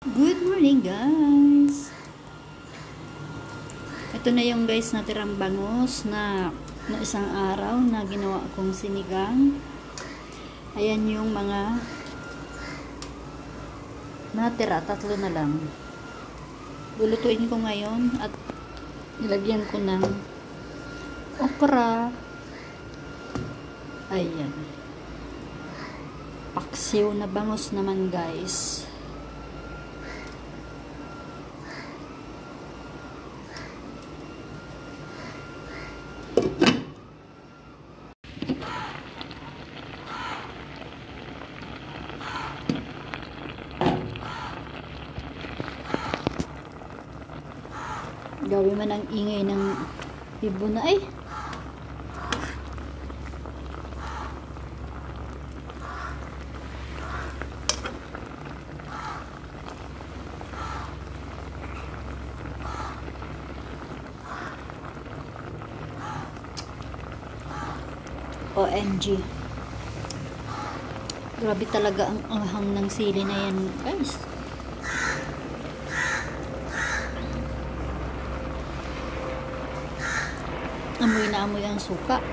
Good morning guys! Ito na yung guys natirang bangus na isang araw na ginawa kong sinigang. Ayan yung mga natira, 3 na lang. Lulutuin ko ngayon at nilagyan ko ng okra. Ayan. Paksiw na bangus naman guys. Gawin man ang ingay ng ibon na ay. OMG. Grabe talaga ang anghang ng sili na yan, guys. Amoy na amoy ang suka.